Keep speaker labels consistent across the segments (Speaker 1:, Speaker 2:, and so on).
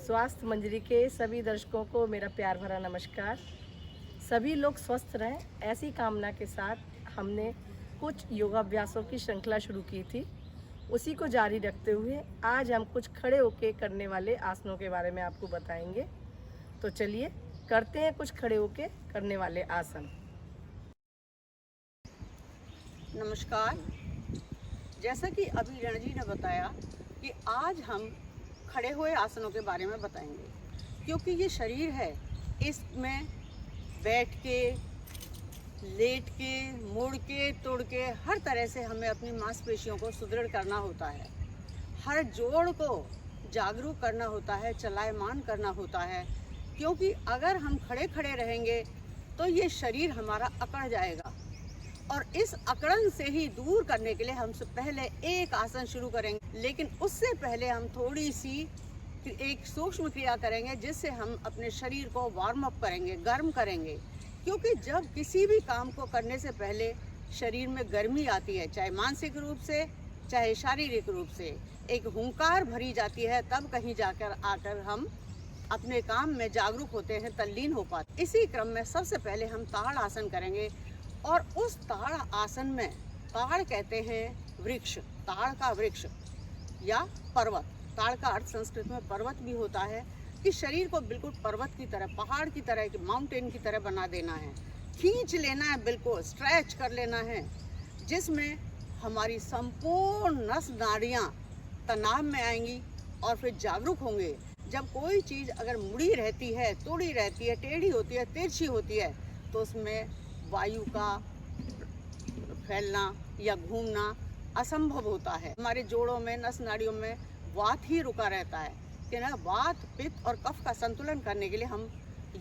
Speaker 1: स्वास्थ्य मंजरी के सभी दर्शकों को मेरा प्यार भरा नमस्कार। सभी लोग स्वस्थ रहें, ऐसी कामना के साथ हमने कुछ योगाभ्यासों की श्रृंखला शुरू की थी। उसी को जारी रखते हुए आज हम कुछ खड़े होके करने वाले आसनों के बारे में आपको बताएंगे। तो चलिए करते हैं कुछ खड़े होके करने वाले आसन।
Speaker 2: नमस्कार। जैसा कि अभी रण जी ने बताया कि आज हम खड़े हुए आसनों के बारे में बताएंगे, क्योंकि ये शरीर है, इसमें बैठ के, लेट के, मुड़ के, तुड़ के हर तरह से हमें अपनी मांसपेशियों को सुदृढ़ करना होता है। हर जोड़ को जागरूक करना होता है, चलायमान करना होता है, क्योंकि अगर हम खड़े खड़े रहेंगे तो ये शरीर हमारा अकड़ जाएगा। और इस अकड़न से ही दूर करने के लिए हमसे पहले एक आसन शुरू करेंगे, लेकिन उससे पहले हम थोड़ी सी एक सूक्ष्म क्रिया करेंगे, जिससे हम अपने शरीर को वार्म अप करेंगे, गर्म करेंगे। क्योंकि जब किसी भी काम को करने से पहले शरीर में गर्मी आती है, चाहे मानसिक रूप से चाहे शारीरिक रूप से, एक हुंकार भरी जाती है, तब कहीं जाकर आकर हम अपने काम में जागरूक होते हैं, तल्लीन हो पाते। इसी क्रम में सबसे पहले हम ताड़ आसन करेंगे। और उस ताड़ आसन में, ताड़ कहते हैं वृक्ष, ताड़ का वृक्ष या पर्वत, ताड़ का अर्थ संस्कृत में पर्वत भी होता है, कि शरीर को बिल्कुल पर्वत की तरह, पहाड़ की तरह, कि माउंटेन की तरह बना देना है, खींच लेना है, बिल्कुल स्ट्रेच कर लेना है, जिसमें हमारी संपूर्ण नस नाड़ियाँ तनाव में आएंगी और फिर जागरूक होंगे। जब कोई चीज़ अगर मुड़ी रहती है, तोड़ी रहती है, टेढ़ी होती है, तिरछी होती है, तो उसमें वायु का फैलना या घूमना असंभव होता है। हमारे जोड़ों में, नस नाड़ियों में वात ही रुका रहता है कि ना, वात, पित्त और कफ का संतुलन करने के लिए हम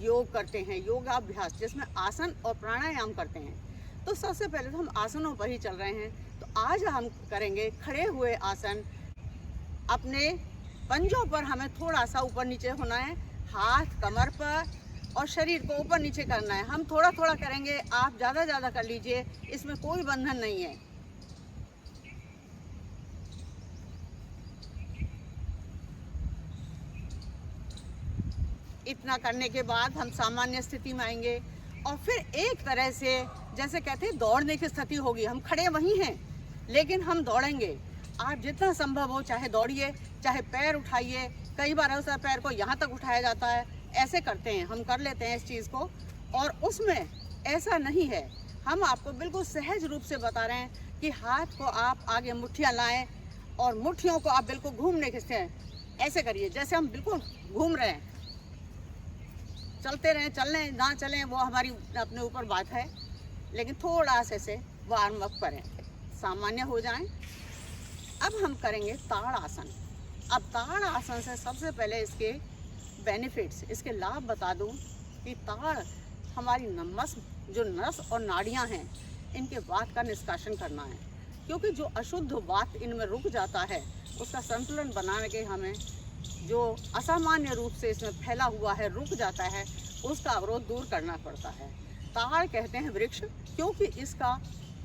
Speaker 2: योग करते हैं, योगाभ्यास, जिसमें आसन और प्राणायाम करते हैं। तो सबसे पहले तो हम आसनों पर ही चल रहे हैं। तो आज हम करेंगे खड़े हुए आसन। अपने पंजों पर हमें थोड़ा सा ऊपर नीचे होना है, हाथ कमर पर और शरीर को ऊपर नीचे करना है। हम थोड़ा थोड़ा करेंगे, आप ज़्यादा कर लीजिए, इसमें कोई बंधन नहीं है। इतना करने के बाद हम सामान्य स्थिति में आएंगे और फिर एक तरह से, जैसे कहते हैं, दौड़ने की स्थिति होगी। हम खड़े वहीं हैं, लेकिन हम दौड़ेंगे। आप जितना संभव हो चाहे दौड़िए, चाहे पैर उठाइए। कई बार ऐसा पैर को यहाँ तक उठाया जाता है, ऐसे करते हैं, हम कर लेते हैं इस चीज़ को। और उसमें ऐसा नहीं है, हम आपको बिल्कुल सहज रूप से बता रहे हैं कि हाथ को आप आगे मुट्ठियाँ लाएं और मुट्ठियों को आप बिल्कुल घूमने खींचते हैं, ऐसे करिए जैसे हम बिल्कुल घूम रहे हैं। चलते रहें, चलें ना चलें वो हमारी अपने ऊपर बात है, लेकिन थोड़ा से वार्म अप करें, सामान्य हो जाएं। अब हम करेंगे ताड़ आसन। अब ताड़ आसन से सबसे पहले इसके बेनिफिट्स, इसके लाभ बता दूं कि ताड़ हमारी जो नस और नाड़ियां हैं, इनके वात का निष्कासन करना है। क्योंकि जो अशुद्ध वात इनमें रुक जाता है, उसका संतुलन बनाने के हमें जो असामान्य रूप से इसमें फैला हुआ है, रुक जाता है, उसका अवरोध दूर करना पड़ता है। ताड़ कहते हैं वृक्ष, क्योंकि इसका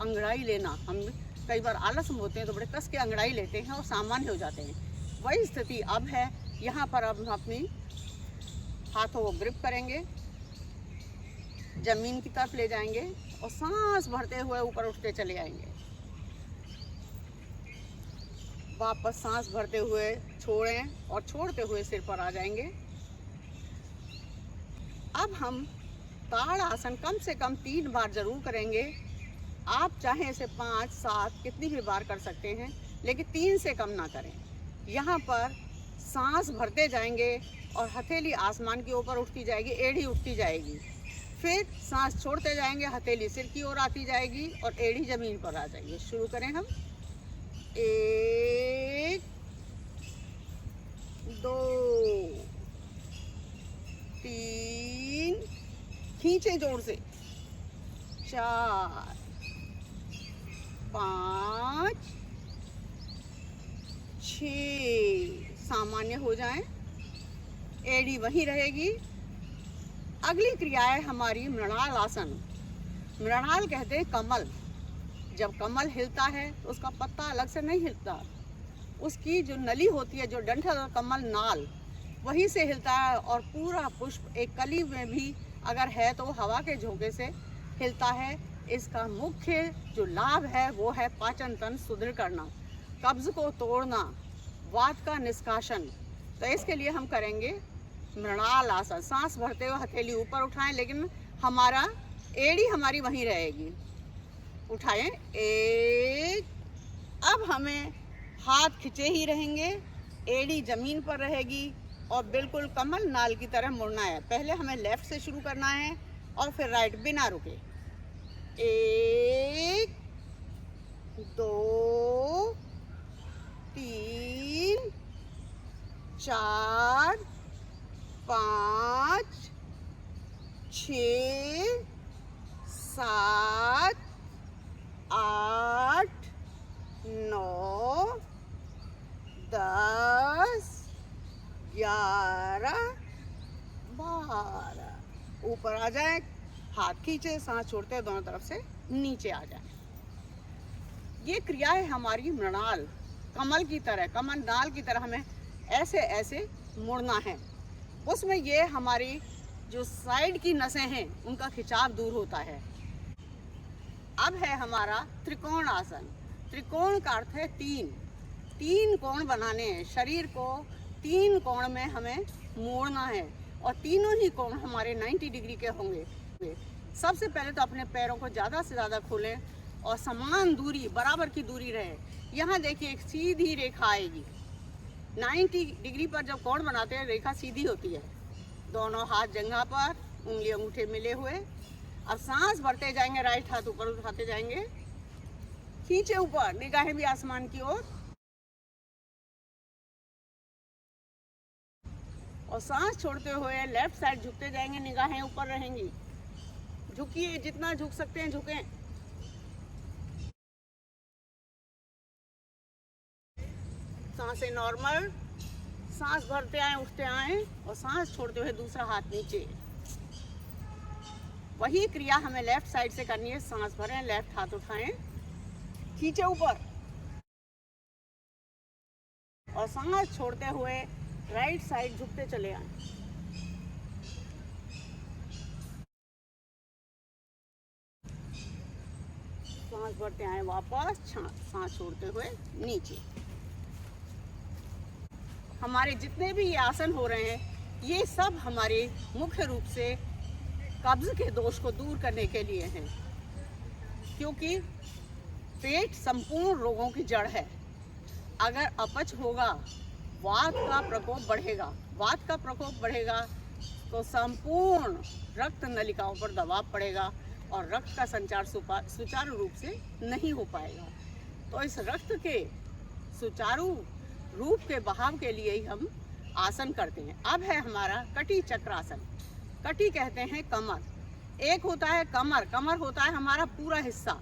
Speaker 2: अंगड़ाई लेना, हम कई बार आलस में होते हैं तो बड़े कस के अंगड़ाई लेते हैं और सामान्य हो जाते हैं। वही स्थिति अब है। यहाँ पर अब हम अपनी हाथों को ग्रिप करेंगे, जमीन की तरफ ले जाएंगे और सांस भरते हुए ऊपर उठते चले आएंगे। वापस सांस भरते हुए छोड़ें और छोड़ते हुए सिर पर आ जाएंगे। अब हम ताड़ आसन कम से कम 3 बार जरूर करेंगे। आप चाहें इसे 5, 7 कितनी भी बार कर सकते हैं, लेकिन 3 से कम ना करें। यहाँ पर सांस भरते जाएंगे और हथेली आसमान के ऊपर उठती जाएगी, एड़ी उठती जाएगी। फिर सांस छोड़ते जाएंगे, हथेली सिर की ओर आती जाएगी और एड़ी जमीन पर आ जाएगी। शुरू करें हम। 1, 2, 3, खींचे जोर से, 4, 5, 6, सामान्य हो जाएं, एड़ी वहीं रहेगी। अगली क्रिया है हमारी मृणाल आसन। मृणाल कहते हैं कमल। जब कमल हिलता है तो उसका पत्ता अलग से नहीं हिलता, उसकी जो नली होती है, जो डंठल और कमल नाल, वहीं से हिलता है। और पूरा पुष्प एक कली में भी अगर है तो हवा के झोंके से हिलता है। इसका मुख्य जो लाभ है वो है पाचन तंत्र सुदृढ़ करना, कब्ज को तोड़ना, वात का निष्कासन। तो इसके लिए हम करेंगे मृणाल आसन। सांस भरते हुए हथेली ऊपर उठाएं, लेकिन हमारा एड़ी हमारी वहीं रहेगी। उठाएं, एक। अब हमें हाथ खिंचे ही रहेंगे, एड़ी जमीन पर रहेगी और बिल्कुल कमल नाल की तरह मुड़ना है। पहले हमें लेफ्ट से शुरू करना है और फिर राइट, बिना रुके। 1 2 3 4 5 6 7 8 9 10 11 12। ऊपर आ जाए, हाथ खींचे, सांस छोड़ते दोनों तरफ से नीचे आ जाए। ये क्रिया है हमारी मृणाल, कमल की तरह, कमल नाल की तरह हमें ऐसे ऐसे मुड़ना है। उसमें ये हमारी जो साइड की नसें हैं उनका खिंचाव दूर होता है। अब है हमारा त्रिकोण आसन। त्रिकोण का अर्थ है तीन कोण बनाने हैं। शरीर को 3 कोण में हमें मोड़ना है और तीनों ही कोण हमारे 90 डिग्री के होंगे। सबसे पहले तो अपने पैरों को ज़्यादा से ज़्यादा खोलें और समान दूरी, बराबर की दूरी रहे। यहाँ देखिए एक सीधी रेखा आएगी। 90 डिग्री पर जब कोण बनाते हैं रेखा सीधी होती है। दोनों हाथ जंघा पर, उंगली अंगूठे मिले हुए। अब सांस भरते जाएंगे, राइट हाथ ऊपर उठाते जाएंगे, खींचे ऊपर, निगाहें भी आसमान की ओर। और सांस छोड़ते हुए लेफ्ट साइड झुकते जाएंगे, निगाहें ऊपर रहेंगी। झुकिए, जितना झुक सकते हैं झुकें। सांसें नॉर्मल, सांस भरते आए, उठते आए और सांस छोड़ते हुए दूसरा हाथ नीचे। वही क्रिया हमें लेफ्ट साइड से करनी है। सांस भरें, लेफ्ट हाथ उठाएं, खींचे ऊपर और सांस छोड़ते हुए राइट साइड झुकते चले आए। सांस भरते आए, वापस सांस छोड़ते हुए नीचे। हमारे जितने भी ये आसन हो रहे हैं ये सब हमारे मुख्य रूप से कब्ज के दोष को दूर करने के लिए हैं, क्योंकि पेट संपूर्ण रोगों की जड़ है। अगर अपच होगा, वात का प्रकोप बढ़ेगा। वात का प्रकोप बढ़ेगा तो संपूर्ण रक्त नलिकाओं पर दबाव पड़ेगा और रक्त का संचार सुचारू रूप से नहीं हो पाएगा। तो इस रक्त के सुचारू रूप के बहाव के लिए ही हम आसन करते हैं। अब है हमारा कटी चक्रासन। कटी कहते हैं कमर। एक होता है कमर। कमर होता है हमारा पूरा हिस्सा,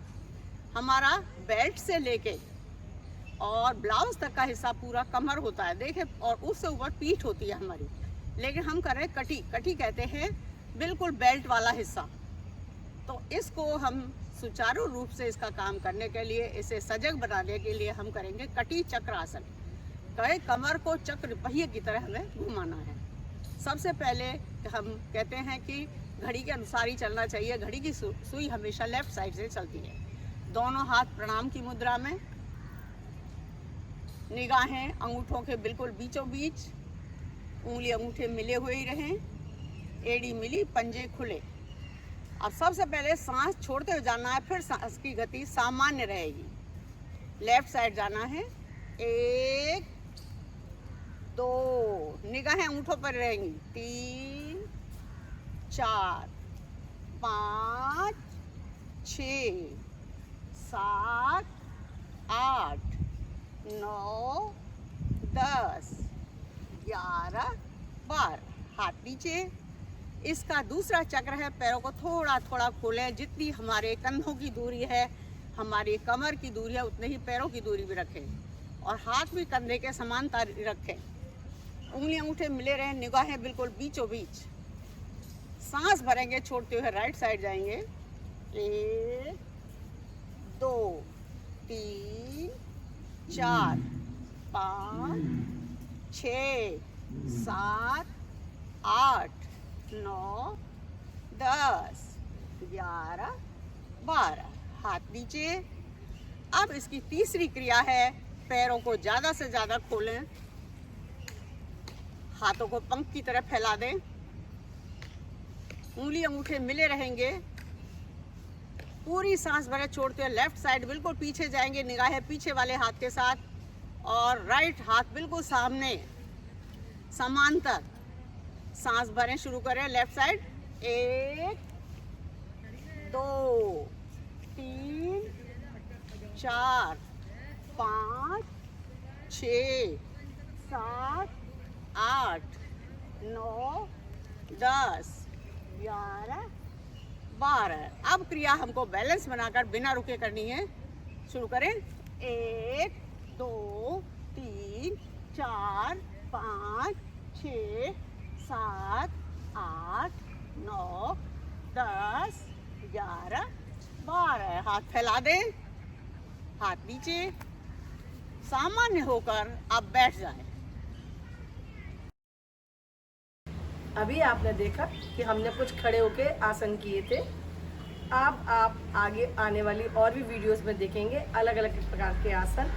Speaker 2: हमारा बेल्ट से लेके और ब्लाउज तक का हिस्सा पूरा कमर होता है, देखे। और उससे ऊपर पीठ होती है हमारी। लेकिन हम कर रहे हैं कटी। कटी कहते हैं बिल्कुल बेल्ट वाला हिस्सा। तो इसको हम सुचारू रूप से इसका काम करने के लिए, इसे सजग बनाने के लिए हम करेंगे कटी चक्रासन। कहे कमर को चक्र पहिए की तरह हमें घुमाना है। सबसे पहले हम कहते हैं कि घड़ी के अनुसार ही चलना चाहिए। घड़ी की सुई हमेशा लेफ्ट साइड से चलती है। दोनों हाथ प्रणाम की मुद्रा में, निगाहें अंगूठों के बिल्कुल बीचों बीच, उंगली अंगूठे मिले हुए ही रहें, एड़ी मिली, पंजे खुले। अब सबसे पहले सांस छोड़ते हुए जाना है, फिर सांस की गति सामान्य रहेगी। लेफ्ट साइड जाना है, 1 2, निगाहें अंगूठों पर रहेंगी, 3 4 5 6 7 8 9 10 11 12। हाथ नीचे। इसका दूसरा चक्र है, पैरों को थोड़ा थोड़ा खोलें। जितनी हमारे कंधों की दूरी है, हमारी कमर की दूरी है, उतने ही पैरों की दूरी भी रखें और हाथ भी कंधे के समानता रखें। उंगली अंगूठे मिले रहें, निगाहें बिल्कुल बीचों बीच। सांस भरेंगे, छोड़ते हुए राइट साइड जाएंगे, 1 2 3 4 5 6 7 8 9 10 11 12। हाथ नीचे। अब इसकी तीसरी क्रिया है, पैरों को ज़्यादा से ज़्यादा खोलें, हाथों को पंख की तरह फैला दें, उंगली अंगूठे मिले रहेंगे, पूरी सांस भरे छोड़ते हुए लेफ्ट साइड बिल्कुल पीछे जाएंगे, निगाहें पीछे वाले हाथ के साथ, और राइट हाथ बिल्कुल सामने समांतर। सांस भरें, शुरू करें लेफ्ट साइड। 1 2 3 4 5 6 7 8 9 10 11 12। अब क्रिया हमको बैलेंस बनाकर बिना रुके करनी है। शुरू करें। 1 2 3 4 5 6 7 8 9 10 11 12। हाथ फैला दें, हाथ नीचे, सामान्य होकर आप बैठ जाएं।
Speaker 1: अभी आपने देखा कि हमने कुछ खड़े होके आसन किए थे। अब आप आगे आने वाली और भी वीडियोस में देखेंगे अलग अलग प्रकार के आसन।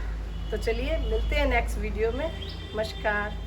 Speaker 1: तो चलिए मिलते हैं नेक्स्ट वीडियो में। नमस्कार।